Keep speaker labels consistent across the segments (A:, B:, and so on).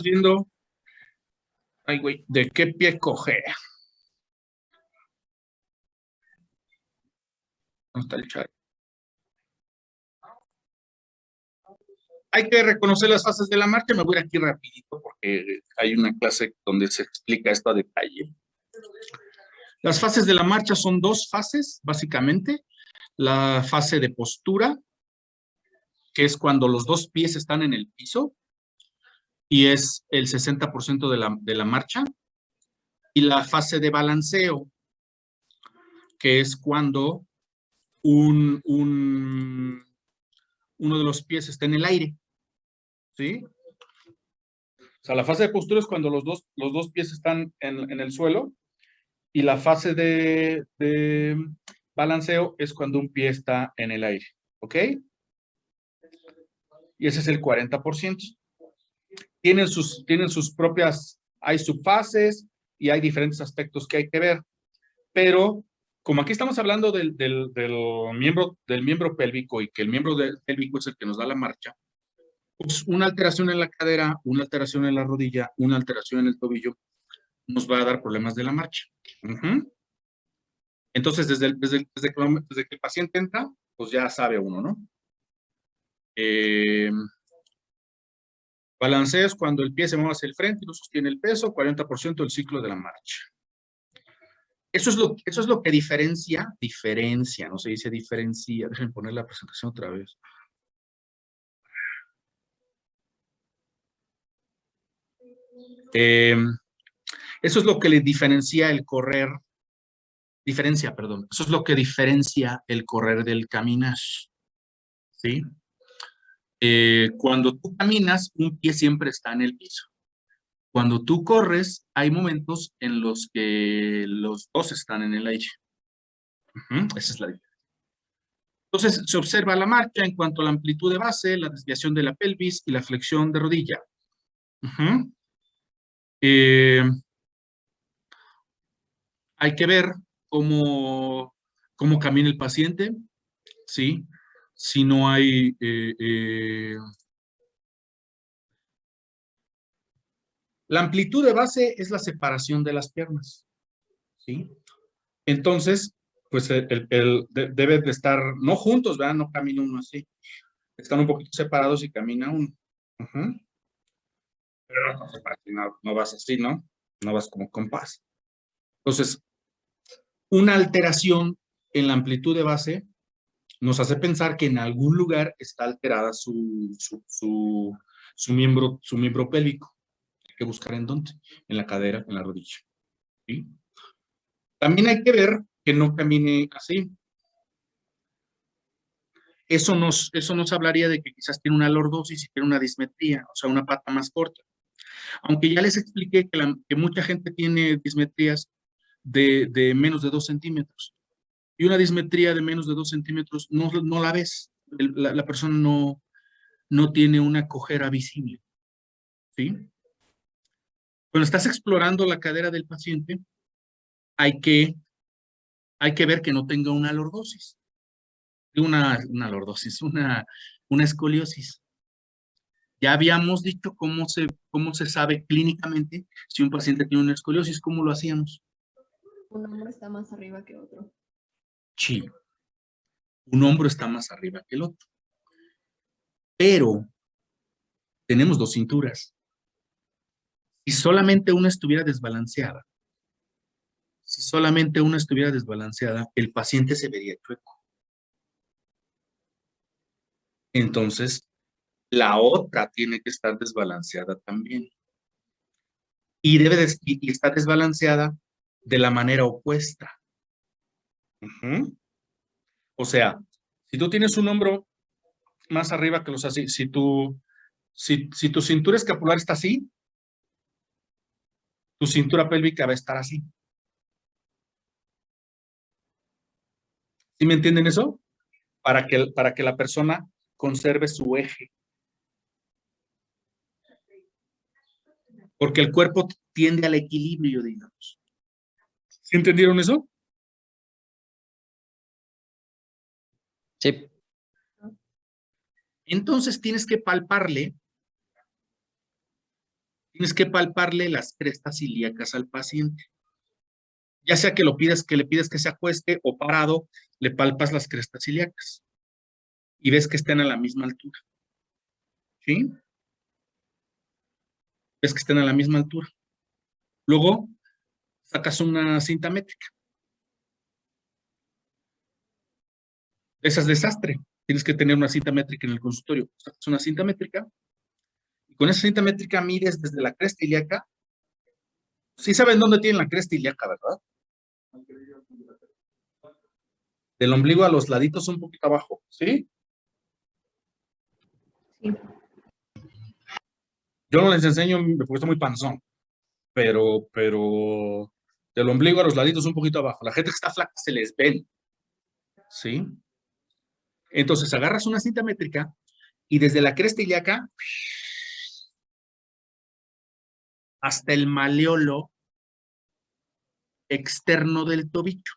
A: Viendo, ay, güey, ¿de qué pie coger? ¿Dónde está el chat? Hay que reconocer las fases de la marcha. Me voy aquí rapidito porque hay una clase donde se explica esto a detalle. Las fases de la marcha son dos fases, básicamente. La fase de postura, que es cuando los dos pies están en el piso y es el 60% de la marcha. Y la fase de balanceo, que es cuando uno de los pies está en el aire. ¿Sí? O sea, la fase de postura es cuando los dos pies están en el suelo y la fase de balanceo es cuando un pie está en el aire. ¿Ok? Y ese es el 40%. Tienen sus propias, hay subfases y hay diferentes aspectos que hay que ver. Pero como aquí estamos hablando del miembro pélvico y que el miembro pélvico es el que nos da la marcha, pues una alteración en la cadera, una alteración en la rodilla, una alteración en el tobillo, nos va a dar problemas de la marcha. Entonces, desde que el paciente entra, pues ya sabe uno, ¿no? Balanceo es cuando el pie se mueve hacia el frente y no sostiene el peso, 40% del ciclo de la marcha. Eso es lo que diferencia, no se dice diferencia. Déjenme poner la presentación otra vez. Eso es lo que le diferencia el correr, eso es lo que diferencia el correr del caminar, ¿sí? Cuando tú caminas, un pie siempre está en el piso. Cuando tú corres, hay momentos en los que los dos están en el aire. Esa es la diferencia. Entonces, se observa la marcha en cuanto a la amplitud de base, la desviación de la pelvis y la flexión de rodilla. Hay que ver cómo camina el paciente, ¿sí? Si no hay... La amplitud de base es la separación de las piernas, ¿sí? Entonces, pues debe de estar, no juntos, ¿verdad? No camina uno así. Están un poquito separados y camina uno. Pero no vas así, ¿no? No vas como compás. Entonces, una alteración en la amplitud de base nos hace pensar que en algún lugar está alterada su miembro pélvico. Hay que buscar en dónde, en la cadera, en la rodilla. ¿Sí? También hay que ver que no camine así. Eso nos hablaría de que quizás tiene una lordosis y tiene una dismetría, o sea, una pata más corta. Aunque ya les expliqué que mucha gente tiene dismetrías de menos de 2 centímetros. Y una dismetría de menos de 2 centímetros no la ves. La persona no tiene una cojera visible. ¿Sí? Cuando estás explorando la cadera del paciente, hay que ver que no tenga una lordosis. Una lordosis, una escoliosis. Ya habíamos dicho cómo se sabe clínicamente si un paciente tiene una escoliosis, ¿cómo lo hacíamos?
B: Un hombro está más arriba que otro.
A: Sí, un hombro está más arriba que el otro. Pero tenemos dos cinturas. Si solamente una estuviera desbalanceada, el paciente se vería chueco. Entonces, la otra tiene que estar desbalanceada también. Y está desbalanceada de la manera opuesta. O sea, si tú tienes un hombro más arriba que los así, si tu cintura escapular está así, tu cintura pélvica va a estar así. ¿Sí me entienden eso? Para que la persona conserve su eje. Porque el cuerpo tiende al equilibrio, digamos. ¿Sí entendieron eso?
C: Sí.
A: Entonces tienes que palparle tienes que palparle las crestas ilíacas al paciente. Ya sea que le pides que se acueste o parado, le palpas las crestas ilíacas y ves que estén a la misma altura. ¿Sí? Ves que estén a la misma altura. Luego, sacas una cinta métrica. Esa es desastre. Tienes que tener una cinta métrica en el consultorio. Sacas una cinta métrica y con esa cinta métrica mides desde la cresta ilíaca. Sí saben dónde tienen la cresta ilíaca, ¿verdad? Del ombligo a los laditos un poquito abajo, ¿sí?
B: Sí.
A: Yo no les enseño porque estoy muy panzón, pero del ombligo a los laditos un poquito abajo. La gente que está flaca se les ven, ¿sí? Entonces agarras una cinta métrica y desde la cresta ilíaca hasta el maleolo externo del tobillo.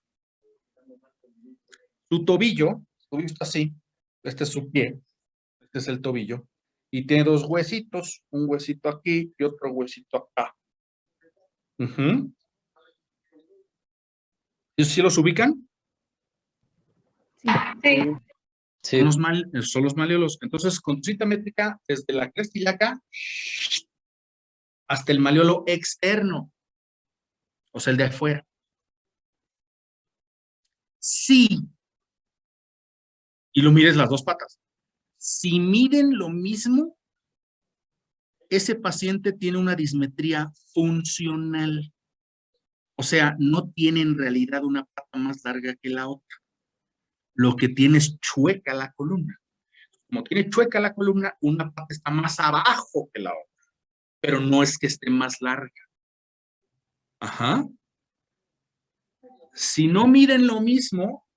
A: Tu tobillo está así, este es su pie, este es el tobillo, y tiene dos huesitos, un huesito aquí y otro huesito acá. ¿Sí los ubican?
B: Sí.
C: Sí.
A: Son los maleolos. Entonces, con tu cinta métrica, desde la cresta ilíaca hasta el maleolo externo, o sea, el de afuera. Sí, y lo mides las dos patas. Si miden lo mismo, ese paciente tiene una dismetría funcional. O sea, no tiene en realidad una pata más larga que la otra. Lo que tiene es chueca la columna. Como tiene chueca la columna, una pata está más abajo que la otra, pero no es que esté más larga. Ajá. Si no miden lo mismo,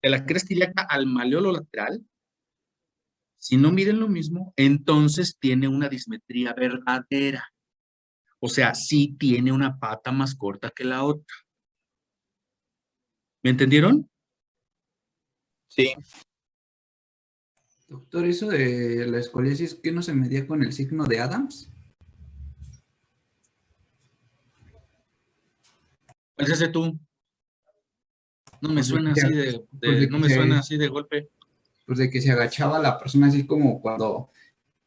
A: de la cresta ilíaca al maleolo lateral, si no miden lo mismo, entonces tiene una dismetría verdadera. O sea, sí tiene una pata más corta que la otra. ¿Me entendieron?
D: Sí. Doctor, eso de la escoliosis, ¿qué no se medía con el signo de Adams?
A: ¿Cuál es ese tú? No me
D: Pues
A: suena
D: de que
A: así
D: pues
A: no me suena así de golpe.
D: Pues de que se agachaba la persona así como cuando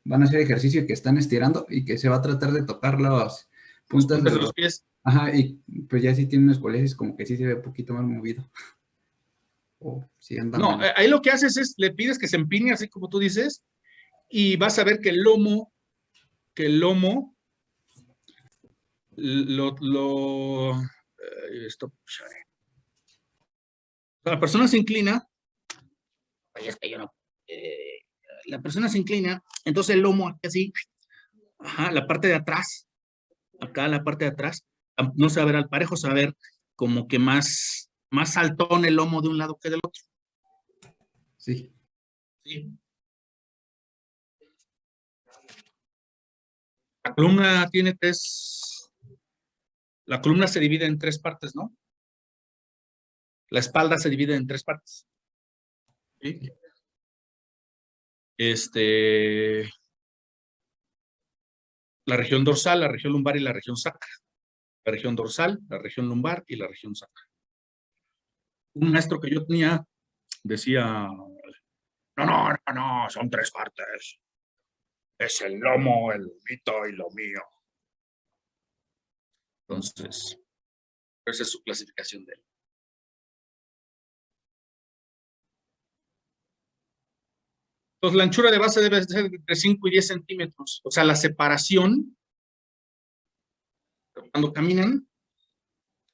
D: van a hacer ejercicio y que están estirando y que se va a tratar de tocar las puntas de
A: los pies.
D: Ajá, y pues ya sí tiene una escoliosis como que sí se ve un poquito más movido. O sí anda
A: No,
D: mal.
A: ahí lo que haces es, le pides que se empine así como tú dices, y vas a ver que el lomo, la persona se inclina, oye, es que yo no, la persona se inclina, entonces el lomo aquí así, ajá, la parte de atrás, acá la parte de atrás, no se va a ver al parejo, se va a ver como que más saltón el lomo de un lado que del otro.
D: Sí.
A: Sí. La columna tiene la columna se divide en tres partes, ¿no? La espalda se divide en tres partes. ¿Sí? La región dorsal, la región lumbar y la región sacra. La región dorsal, la región lumbar y la región sacra. Un maestro que yo tenía decía, no, son tres partes. Es el lomo, el lomito y lo mío. Entonces, esa es su clasificación de él. Entonces, la anchura de base debe ser entre 5 y 10 centímetros. O sea, la separación, cuando caminan,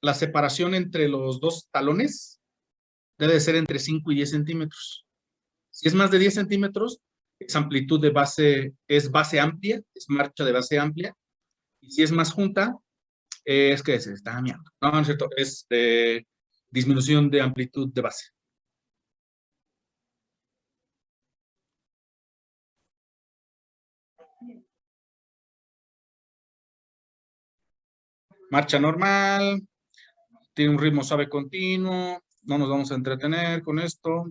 A: la separación entre los dos talones debe ser entre 5 y 10 centímetros. Si es más de 10 centímetros, es amplitud de base, es base amplia, es marcha de base amplia. Y si es más junta, es que se está meando. No, no es cierto, es disminución de amplitud de base. Marcha normal, tiene un ritmo suave continuo, no nos vamos a entretener con esto.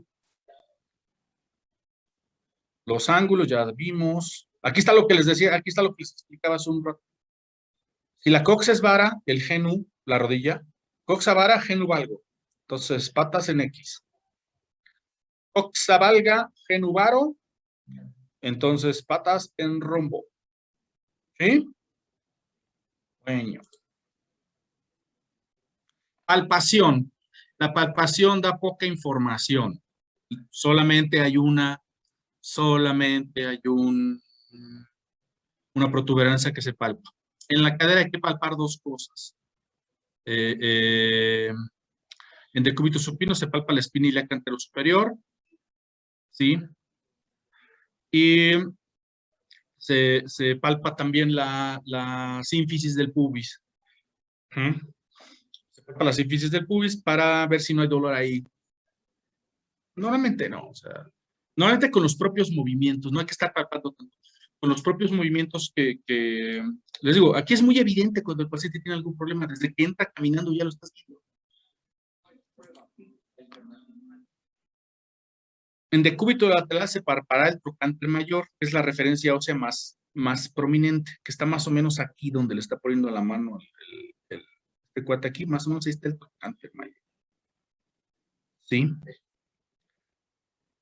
A: Los ángulos ya vimos. Aquí está lo que les decía, aquí está lo que les explicaba hace un rato. Si la coxa es vara, el genu, la rodilla, coxa vara, genu valgo. Entonces, patas en X. Coxa valga, genu varo, entonces patas en rombo. ¿Sí? Bueno. Palpación. La palpación da poca información. Solamente hay una protuberancia que se palpa. En la cadera hay que palpar dos cosas. En decúbito supino se palpa la espina ilíaca antero superior, ¿sí? Y se palpa también la sínfisis del pubis. Se palpa la sínfisis del pubis para ver si no hay dolor ahí. Normalmente no, o sea, normalmente con los propios movimientos, no hay que estar palpando tanto. Con los propios movimientos que les digo, aquí es muy evidente cuando el paciente tiene algún problema, desde que entra caminando ya lo estás viendo. En decúbito lateral se palpará el trocánter mayor, que es la referencia ósea más prominente, que está más o menos aquí donde le está poniendo la mano este cuate aquí, más o menos ahí está el trocánter mayor. ¿Sí?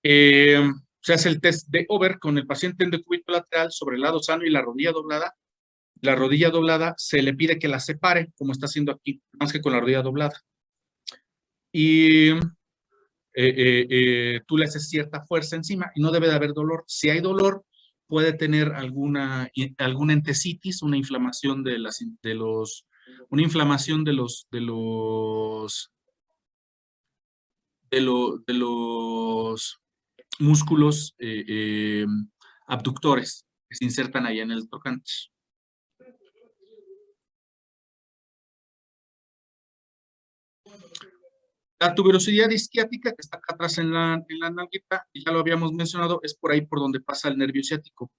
A: Se hace el test de Over con el paciente en decúbito lateral sobre el lado sano y la rodilla doblada. La rodilla doblada se le pide que la separe, como está haciendo aquí, más que con la rodilla doblada. Y tú le haces cierta fuerza encima y no debe de haber dolor. Si hay dolor, puede tener alguna entesitis, una inflamación de los músculos abductores que se insertan ahí en el trocánter. La tuberosidad isquiática, que está acá atrás en la nalguita, y ya lo habíamos mencionado, es por ahí por donde pasa el nervio ciático.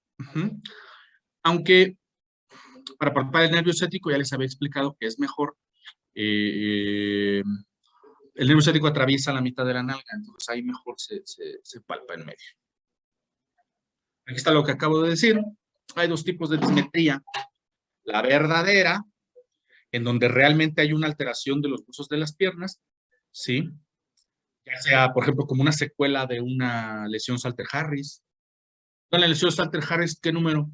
A: Aunque para palpar el nervio ciático ya les había explicado que es mejor. El nervio ciático atraviesa la mitad de la nalga, entonces ahí mejor se palpa en medio. Aquí está lo que acabo de decir. Hay dos tipos de dismetría. La verdadera, en donde realmente hay una alteración de los huesos de las piernas, ¿sí? Ya sea, por ejemplo, como una secuela de una lesión Salter-Harris. ¿En la lesión Salter-Harris qué número?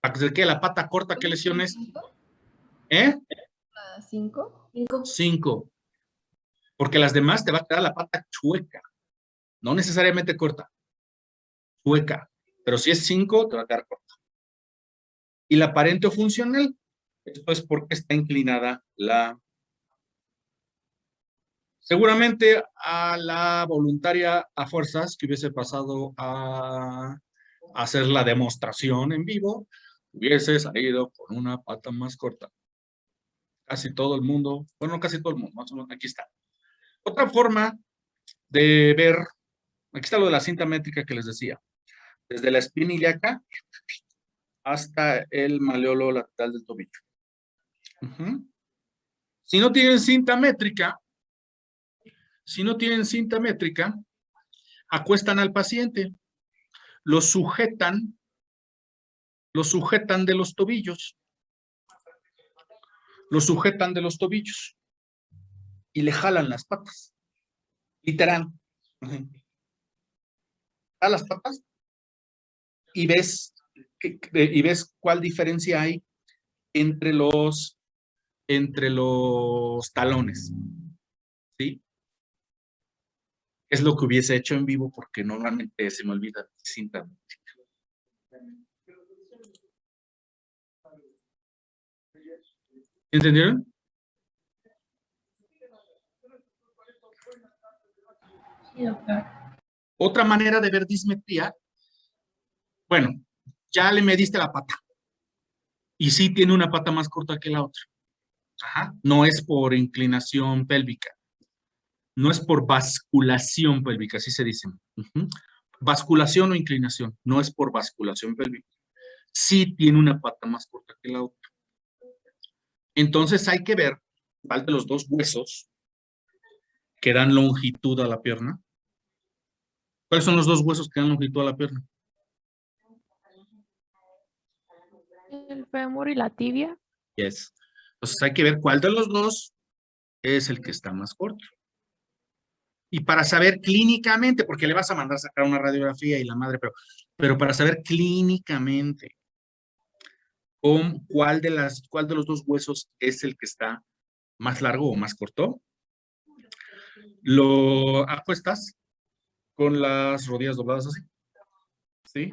A: ¿Para que la pata corta qué lesión es? ¿Eh?
B: ¿La 5?
A: 5. Porque las demás te va a quedar la pata chueca. No necesariamente corta. Chueca. Pero si es 5, te va a quedar corta. Y la parenteofuncional, esto es porque está inclinada la... Seguramente a la voluntaria a fuerzas que hubiese pasado a hacer la demostración en vivo, hubiese salido con una pata más corta. Casi todo el mundo, bueno, casi todo el mundo, más o menos, aquí está. Otra forma de ver, aquí está lo de la cinta métrica que les decía, desde la espina ilíaca hasta el maleolo lateral del tobillo. Si no tienen cinta métrica, acuestan al paciente, lo sujetan de los tobillos. Y le jalan las patas. Literal. Jalan las patas y ves cuál diferencia hay entre los talones. ¿Sí? Es lo que hubiese hecho en vivo porque normalmente se me olvida cinta. ¿Entendieron?
B: Sí, doctor.
A: Otra manera de ver dismetría, bueno, ya le mediste la pata. Y sí tiene una pata más corta que la otra. Ajá. No es por inclinación pélvica. No es por basculación pélvica, así se dice. Basculación o inclinación, no es por basculación pélvica. Sí tiene una pata más corta que la otra. Entonces hay que ver cuál de los dos huesos que dan longitud a la pierna ¿Cuáles son los dos huesos que dan longitud a la pierna?
B: El fémur y la tibia.
A: Yes. Entonces hay que ver cuál de los dos es el que está más corto. Y para saber clínicamente, porque le vas a mandar a sacar una radiografía y la madre, pero para saber clínicamente cuál de los dos huesos es el que está más largo o más corto, lo acuestas con las rodillas dobladas así, ¿sí?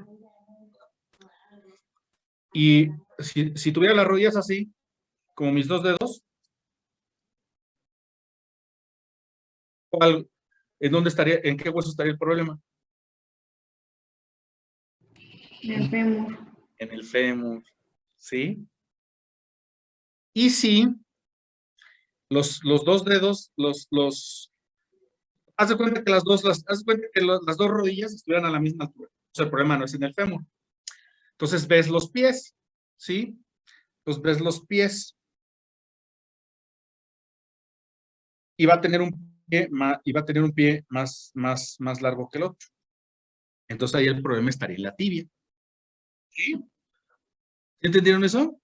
A: Y si tuviera las rodillas así, como mis dos dedos, ¿en dónde estaría, en qué hueso estaría el problema?
B: En el fémur.
A: En el fémur, ¿sí? Y si los dos dedos, haz de cuenta que haz de cuenta que las dos rodillas estuvieran a la misma altura. O sea, el problema no es en el fémur. Entonces ves los pies, ¿sí? Entonces ves los pies y va a tener un pie más largo que el otro. Entonces ahí el problema estaría en la tibia. ¿Sí? ¿Entendieron eso?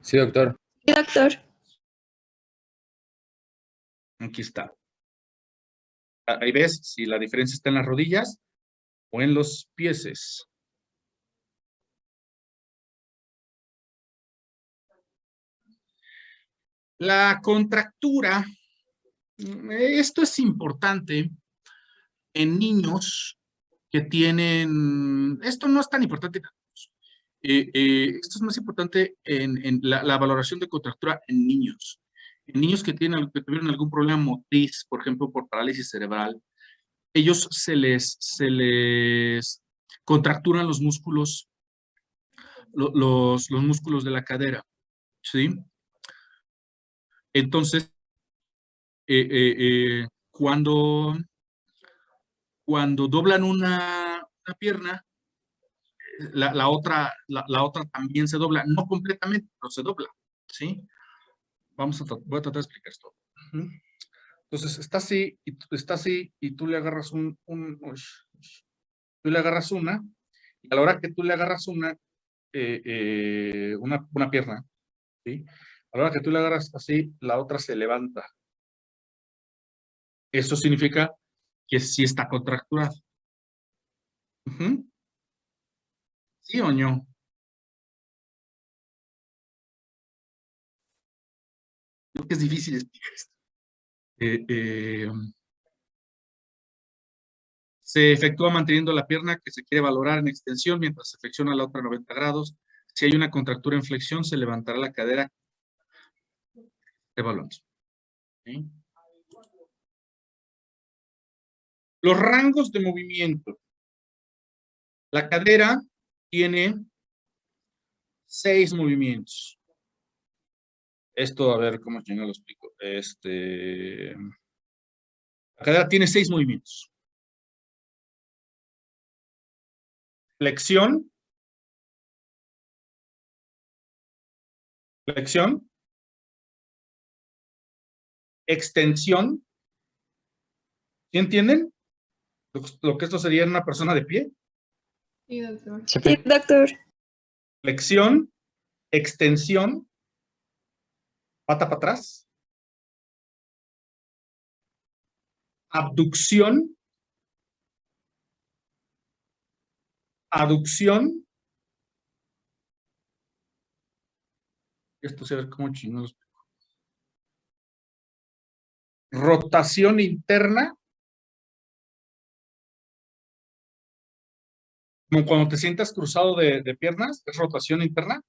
C: Sí, doctor.
B: Sí, doctor.
A: Aquí está. Ahí ves si la diferencia está en las rodillas o en los pieses. La contractura, esto es importante en niños que tienen, esto no es tan importante, esto es más importante en la valoración de contractura en niños. En niños que tuvieron algún problema motriz, por ejemplo, por parálisis cerebral, ellos se les contracturan los músculos, los músculos de la cadera, ¿sí? Entonces, cuando doblan una pierna, la otra también se dobla, no completamente, pero se dobla, ¿sí? Voy a tratar de explicar esto. Entonces, está así, y tú le agarras tú le agarras una, y a la hora que tú le agarras una pierna, ¿sí? A la hora que tú le agarras así, la otra se levanta. Eso significa que sí está contracturado. ¿Sí o no? Creo que es difícil explicar esto. Se efectúa manteniendo la pierna que se quiere valorar en extensión mientras se flexiona la otra 90 grados. Si hay una contractura en flexión, se levantará la cadera de balón. ¿Sí? Los rangos de movimiento. La cadera tiene 6 movimientos. Esto, a ver cómo yo no lo explico. La cadera tiene 6 movimientos. Flexión. Flexión. Extensión. ¿Sí entienden? Lo que esto sería en una persona de pie.
B: Sí, doctor.
C: Sí,
B: Sí, doctor.
A: Flexión, extensión, pata para atrás, abducción, aducción. Esto se ve como chinos. Rotación interna. Como cuando te sientas cruzado de piernas, es rotación interna.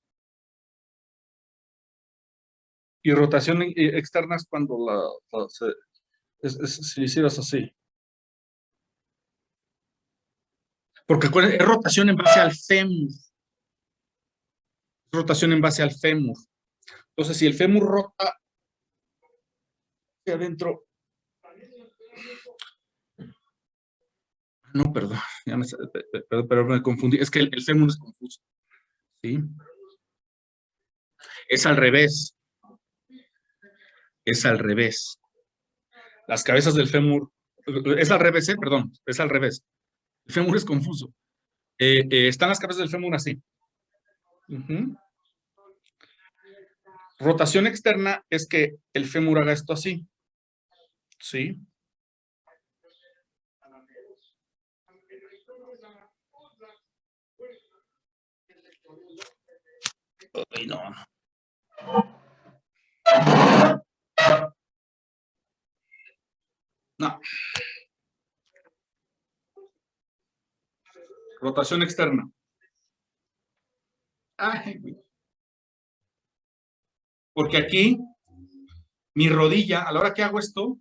A: Y rotación externa es cuando si hicieras así. Porque es rotación en base al fémur. Es rotación en base al fémur. Entonces, si el fémur rota hacia adentro. No, perdón, pero me confundí. Es que el fémur es confuso. ¿Sí? Es al revés. Es al revés. Las cabezas del fémur Es al revés, perdón, es al revés. El fémur es confuso. Están las cabezas del fémur así. Ujú. Rotación externa es que el fémur haga esto así. ¿Sí? Ay, no. No. Rotación externa. Ay, porque aquí, mi rodilla, a la hora que hago esto,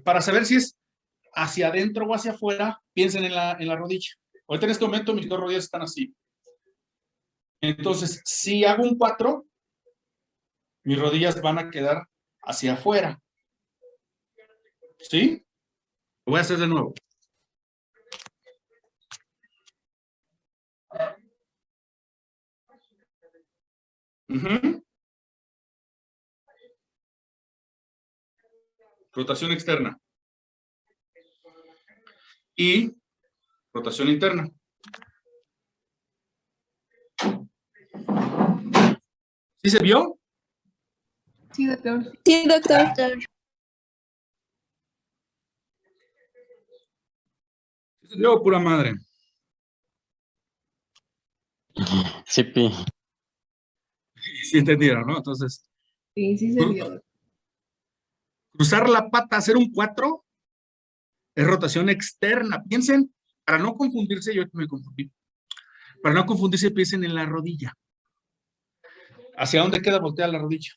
A: para saber si es hacia adentro o hacia afuera, piensen en la rodilla. Ahorita en este momento mis dos rodillas están así. Entonces, si hago un 4, mis rodillas van a quedar hacia afuera. ¿Sí? Lo voy a hacer de nuevo. Uh-huh. Rotación externa. Y rotación interna. ¿Sí se vio?
E: Sí, doctor.
F: Sí, doctor.
A: ¿Sí se vio, pura madre?
C: Sí, pi.
A: Sí entendieron, ¿no? Entonces,
E: Sí, sí se vio.
A: cruzar la pata, hacer un 4, es rotación externa. Piensen, para no confundirse, yo me confundí. Para no confundirse, piensen en la rodilla. ¿Hacia dónde queda volteada la rodilla?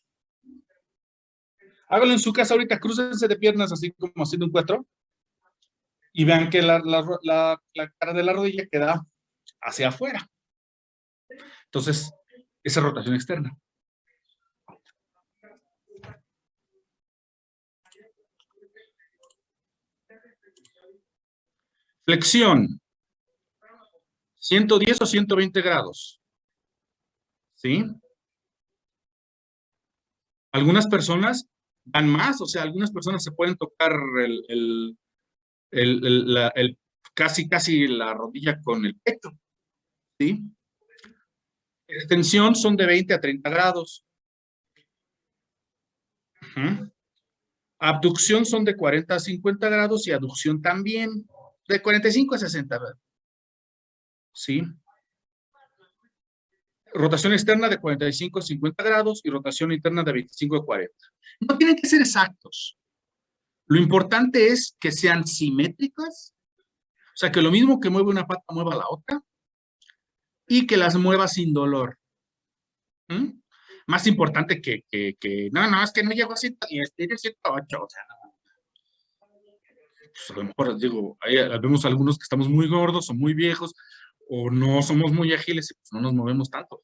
A: Háganlo en su casa ahorita, crúcense de piernas así como haciendo un 4 y vean que la cara de la rodilla queda hacia afuera. Entonces, esa es rotación externa. Flexión. 110 o 120 grados. ¿Sí? Algunas personas dan más, o sea, algunas personas se pueden tocar casi la rodilla con el pecho. ¿Sí? Extensión son de 20 a 30 grados. Abducción son de 40 a 50 grados y aducción también de 45 a 60 grados. ¿Sí? Rotación externa de 45 a 50 grados y rotación interna de 25 a 40. No tienen que ser exactos. Lo importante es que sean simétricas, o sea, que lo mismo que mueve una pata mueva la otra y que las mueva sin dolor. ¿Mm? Más importante no, es que no llego a 100 y estire 108, o sea, pues a lo mejor digo, ahí vemos algunos que estamos muy gordos o muy viejos o no somos muy ágiles y pues no nos movemos tanto.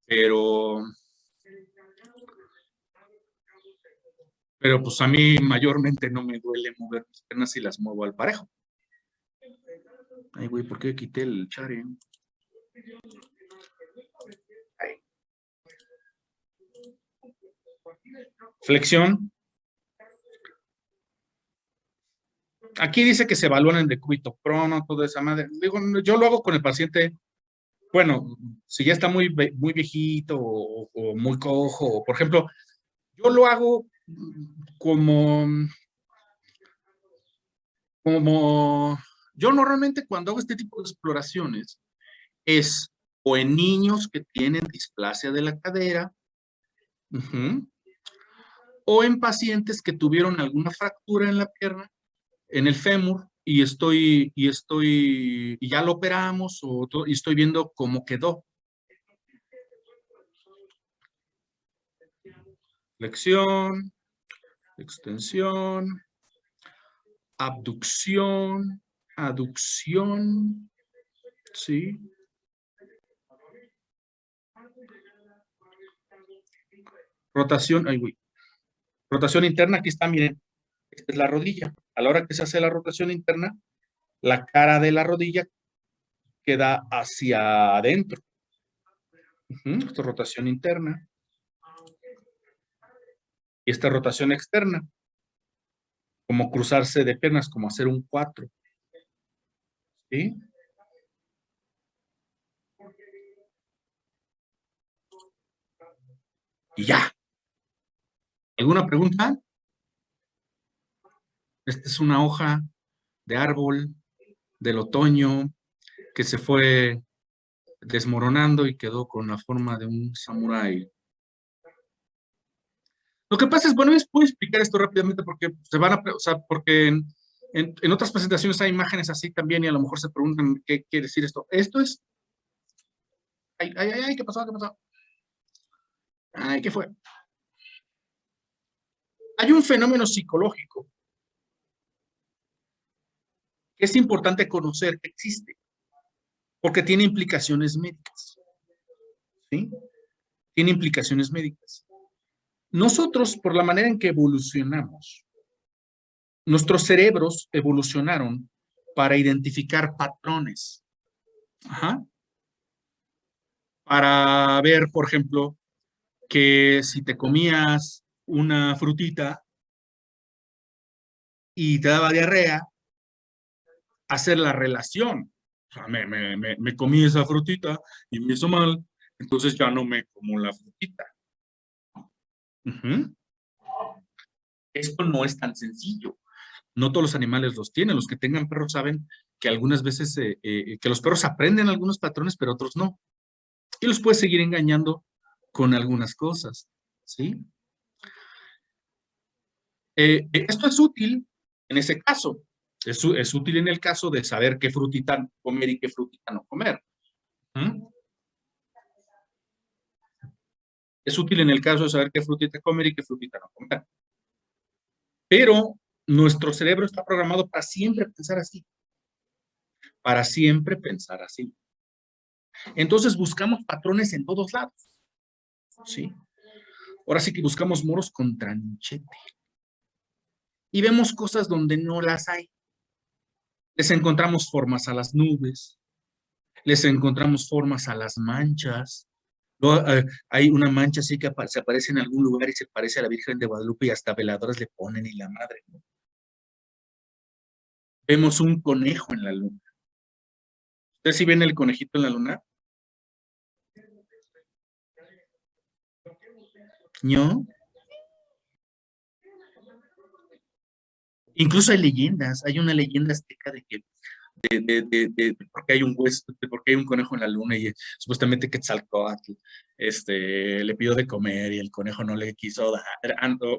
A: Pero pues a mí mayormente no me duele mover mis piernas y las muevo al parejo. Ay, güey, ¿por qué quité el chare? Ahí. Flexión. Aquí dice que se evalúan en decúbito prono, toda esa madre. Digo, yo lo hago con el paciente, bueno, si ya está muy viejito o muy cojo, o por ejemplo, yo lo hago como yo normalmente cuando hago este tipo de exploraciones es o en niños que tienen displasia de la cadera, o en pacientes que tuvieron alguna fractura en la pierna, en el fémur, y ya lo operamos y estoy viendo cómo quedó. Flexión, extensión, abducción, aducción, ¿sí? Rotación, ay, güey. Rotación interna, aquí está, miren, esta es la rodilla. A la hora que se hace la rotación interna, la cara de la rodilla queda hacia adentro. Esto es rotación interna. Y esta rotación externa, como cruzarse de piernas, como hacer un 4. ¿Sí? Y ya. ¿Alguna pregunta? Esta es una hoja de árbol del otoño que se fue desmoronando y quedó con la forma de un samurái. Lo que pasa es, bueno, puedo explicar esto rápidamente porque se van a, o sea, porque en otras presentaciones hay imágenes así también y a lo mejor se preguntan qué quiere decir esto. Esto es, ay, ay, ay, ¿qué pasó? ¿Qué pasó? Ay, ¿qué fue? Hay un fenómeno psicológico que es importante conocer que existe, porque tiene implicaciones médicas. ¿Sí? Tiene implicaciones médicas. Nosotros, por la manera en que evolucionamos, nuestros cerebros evolucionaron para identificar patrones. Ajá. Para ver, por ejemplo, que si te comías una frutita y te daba diarrea, hacer la relación. O sea, me comí esa frutita y me hizo mal, entonces ya no me como la frutita. Ujú. Esto no es tan sencillo. No todos los animales los tienen. Los que tengan perros saben que algunas veces que los perros aprenden algunos patrones, pero otros no. Y los puedes seguir engañando con algunas cosas. ¿Sí? Esto es útil en ese caso. Es útil en el caso de saber qué frutita comer y qué frutita no comer. ¿Mm? Es útil en el caso de saber qué frutita comer y qué frutita no comer. Pero nuestro cerebro está programado para siempre pensar así. Para siempre pensar así. Entonces buscamos patrones en todos lados. ¿Sí? Ahora sí que buscamos moros con tranchete. Y vemos cosas donde no las hay. Les encontramos formas a las nubes. Les encontramos formas a las manchas. Luego, hay una mancha así que se aparece en algún lugar y se parece a la Virgen de Guadalupe y hasta veladoras le ponen y la madre, ¿no? Vemos un conejo en la luna. ¿Ustedes sí ven el conejito en la luna? ¿No? Incluso hay leyendas. Hay una leyenda azteca de que porque hay un hueso, porque hay un conejo en la luna y supuestamente Quetzalcóatl le pidió de comer y el conejo no le quiso dar.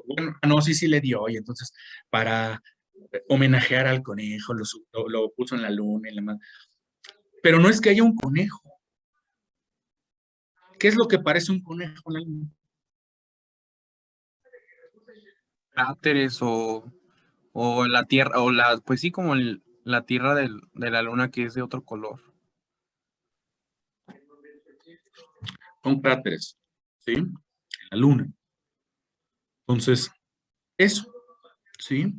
A: Bueno, no, sí le dio, y entonces para homenajear al conejo lo puso en la luna y la madre. Pero no es que haya un conejo. ¿Qué es lo que parece un conejo en la luna?
F: Cráteres o la tierra, o la, pues sí, como la tierra de la luna que es de otro color.
A: Son cráteres, ¿sí? En la luna. Entonces, eso, ¿sí?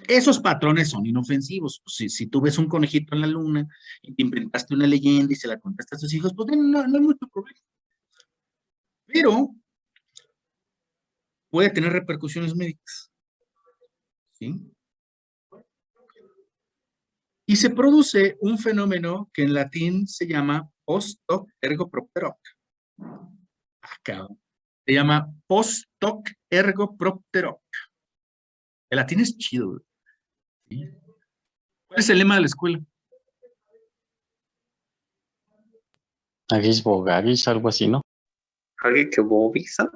A: Esos patrones son inofensivos. Si tú ves un conejito en la luna y te inventaste una leyenda y se la contaste a tus hijos, pues no hay mucho problema. Pero puede tener repercusiones médicas. ¿Sí? Y se produce un fenómeno que en latín se llama post hoc ergo propter hoc. Acá. Se llama post hoc ergo propter hoc. El latín es chido. ¿Sí? ¿Cuál es el lema de la escuela?
C: Agis Bogagis, algo así, ¿no?
G: ¿Alguien que bobisa?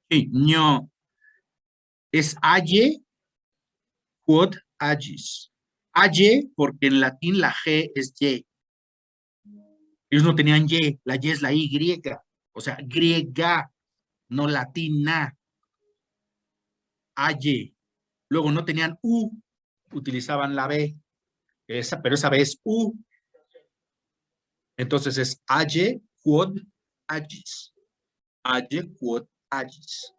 A: Sí, no. Es aye quod agis. Aye, porque en latín la G es Y. Ellos no tenían Y, la Y es la Y, o sea, griega, no latina. Aye. Luego no tenían U, utilizaban la B, pero esa B es U. Entonces es aye quod agis. Aye quod agis.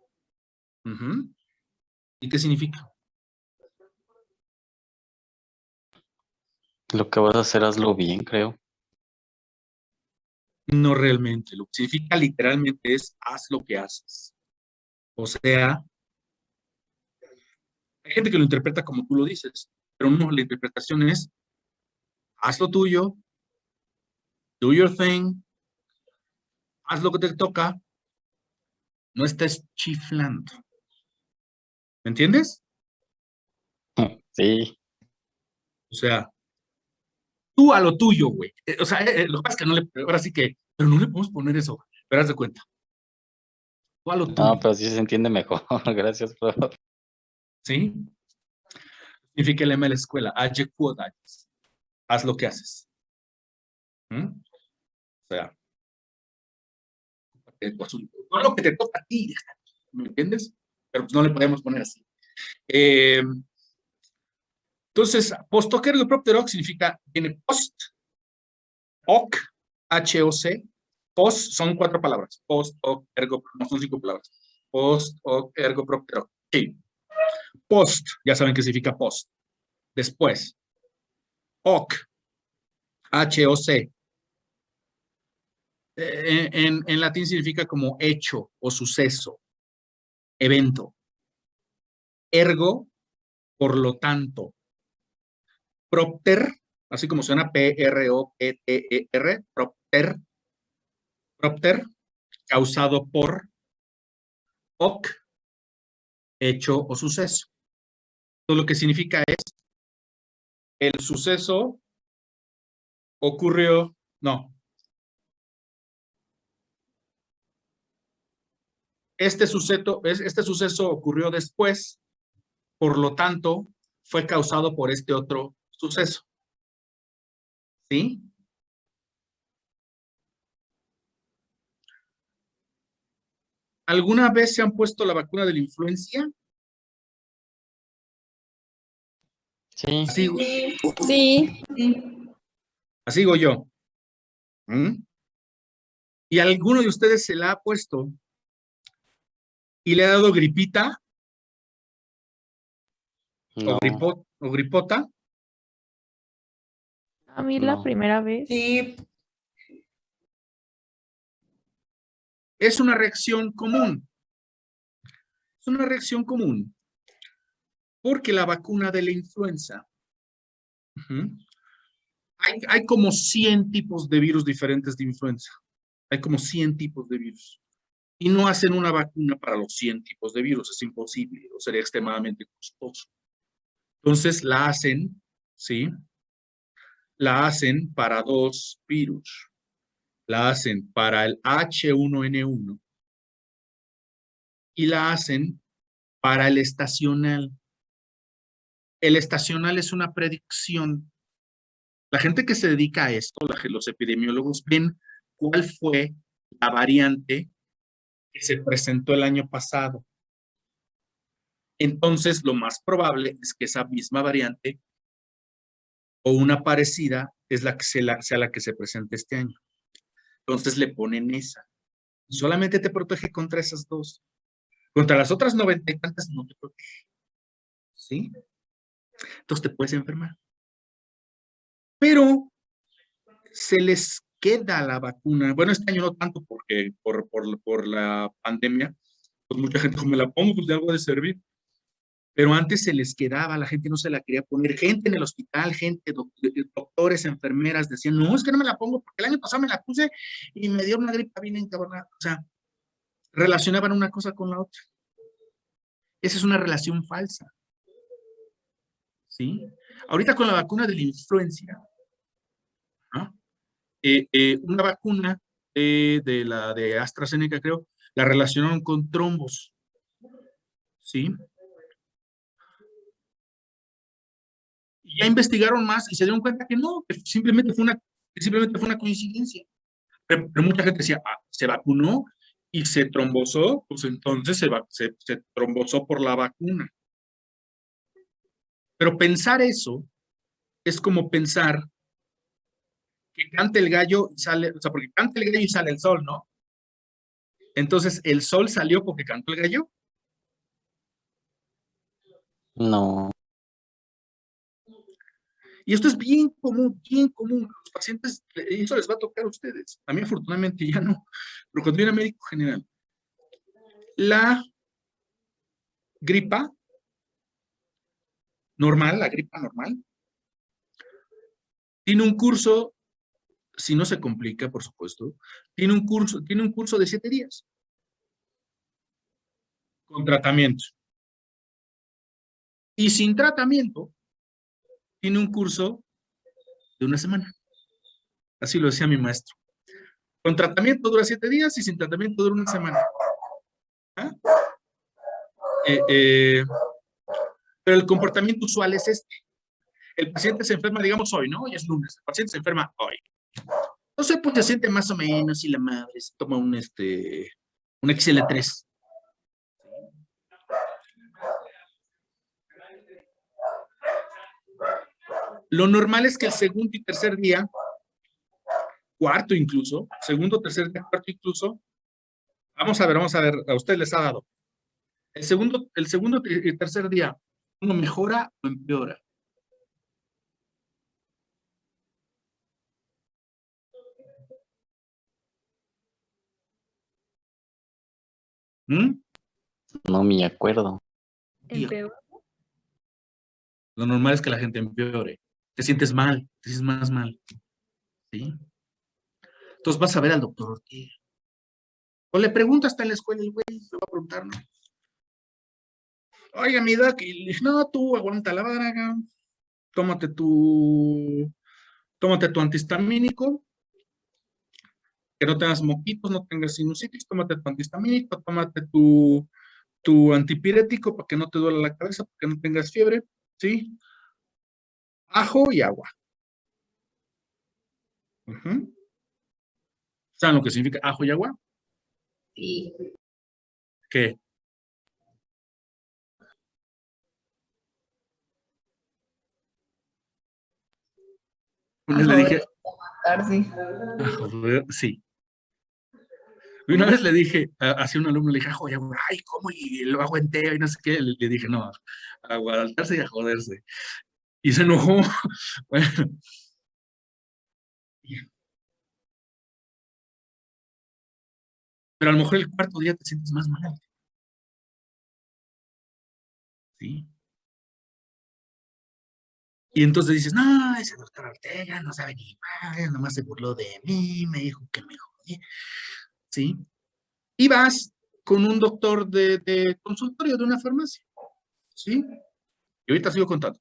A: ¿Y qué significa?
C: Lo que vas a hacer, hazlo bien, creo.
A: No realmente. Lo que significa literalmente es haz lo que haces. O sea, hay gente que lo interpreta como tú lo dices, pero no, la interpretación es haz lo tuyo, do your thing, haz lo que te toca, no estés chiflando. ¿Me entiendes?
C: Sí,
A: O sea, tú a lo tuyo, güey. O sea, lo que pasa es que no le, ahora sí que, pero no le podemos poner eso, pero haz de cuenta. Tú a lo tuyo,
C: no, pero sí se entiende mejor. Gracias, profe.
A: ¿sí? Significa el lema de la escuela, age quod ages. Haz lo que haces. ¿Mm? O sea, tu asunto. No lo que te toca a ti, ¿me entiendes? Pero pues no le podemos poner así. Entonces, post hoc ergo propter hoc significa, tiene post, hoc, H-O-C, post son 4 palabras, post hoc ergo, no son 5 palabras, post hoc ergo propter hoc. Sí. Post, ya saben qué significa post. Después, hoc, H-O-C. En latín significa como hecho o suceso, evento. Ergo, por lo tanto. Propter, así como suena P-R-O-P-T-E-R, propter, causado por hoc, hecho o suceso. Entonces, lo que significa es, el suceso ocurrió, no. Este suceso ocurrió después, por lo tanto, fue causado por este otro suceso. ¿Sí? ¿Alguna vez se han puesto la vacuna de la influencia?
C: Sí,
A: Así,
E: Sí.
A: así digo yo. ¿Mm? ¿Y alguno de ustedes se la ha puesto y le ha dado gripita
C: no,
A: o gripota?
B: A mí la
C: no.
B: primera vez.
E: Sí.
A: Es una reacción común. Es una reacción común porque la vacuna de la influenza, hay como 100 tipos de virus diferentes de influenza. Hay como 100 tipos de virus. Y no hacen una vacuna para los 100 tipos de virus. Es imposible o sería extremadamente costoso. Entonces la hacen, ¿sí? La hacen para 2 virus. La hacen para el H1N1 y la hacen para el estacional. El estacional es una predicción. La gente que se dedica a esto, los epidemiólogos, ven cuál fue la variante que se presentó el año pasado. Entonces, lo más probable es que esa misma variante o una parecida es la que sea la que se presente este año. Entonces le ponen esa. Solamente te protege contra esas 2. Contra las otras 90 y tantas no te protege. ¿Sí? Entonces te puedes enfermar. Pero se les queda la vacuna. Bueno, este año no tanto porque por la pandemia, pues mucha gente como me la pongo, pues de algo de servir. Pero antes se les quedaba, la gente no se la quería poner. Gente en el hospital, gente, doctores, enfermeras, decían, no, es que no me la pongo porque el año pasado me la puse y me dio una gripa bien encabronada. O sea, relacionaban una cosa con la otra. Esa es una relación falsa. ¿Sí? Ahorita con la vacuna de la influencia, ¿no? Una vacuna de la de AstraZeneca, creo, la relacionaron con trombos. ¿Sí? Y ya investigaron más y se dieron cuenta que no, que simplemente fue una coincidencia. Pero mucha gente decía, se vacunó y se trombosó, pues entonces se trombosó por la vacuna. Pero pensar eso es como pensar que canta el gallo y sale, o sea, porque canta el gallo y sale el sol, ¿no? Entonces, ¿el sol salió porque cantó el gallo?
C: No.
A: Y esto es bien común, bien común. Los pacientes, eso les va a tocar a ustedes. A mí afortunadamente ya no, pero cuando viene a médico general, la gripa normal, la gripa normal, tiene un curso, si no se complica, por supuesto, tiene un curso de 7 días con tratamiento. Y sin tratamiento, tiene un curso de 1 semana. Así lo decía mi maestro. Con tratamiento dura 7 días y sin tratamiento dura 1 semana. ¿Ah? Pero el comportamiento usual es este. El paciente se enferma, digamos, hoy, ¿no? Hoy es lunes. El paciente se enferma hoy. Entonces, pues se siente más o menos y la madre se toma un XL3. Lo normal es que el segundo y tercer día, cuarto incluso, segundo, tercer día, cuarto incluso, vamos a ver, a ustedes les ha dado. El segundo y tercer día, ¿uno mejora o empeora? ¿Mm?
C: No me acuerdo.
E: Empeora.
A: Lo normal es que la gente empeore. Te sientes mal, te sientes más mal. ¿Sí? Entonces vas a ver al doctor Ortega. O le preguntas, está en la escuela el güey, le va a preguntar, ¿no? Oiga, mi doc, y le dije, no, tú aguanta la vara, tómate tu antihistamínico, que no tengas moquitos, no tengas sinusitis, tómate tu antihistamínico, tómate tu antipirético para que no te duela la cabeza, para que no tengas fiebre, ¿sí? Ajo y agua. Ujú. ¿Saben lo que significa ajo y agua?
E: Sí.
A: ¿Qué? Una vez le dije, joder, sí. Y una vez le dije, hacia un alumno, le dije, ajo y agua, ay, ¿cómo? Y lo hago entero y no sé qué. Le dije, no, a aguantarse y a joderse. Y se enojó. Bueno. Pero a lo mejor el cuarto día te sientes más mal. ¿Sí? Y entonces dices, no, ese doctor Ortega no sabe ni madre, nomás se burló de mí, me dijo que me jodí. ¿Sí? Y vas con un doctor de consultorio de una farmacia. ¿Sí? Y ahorita sigo contando.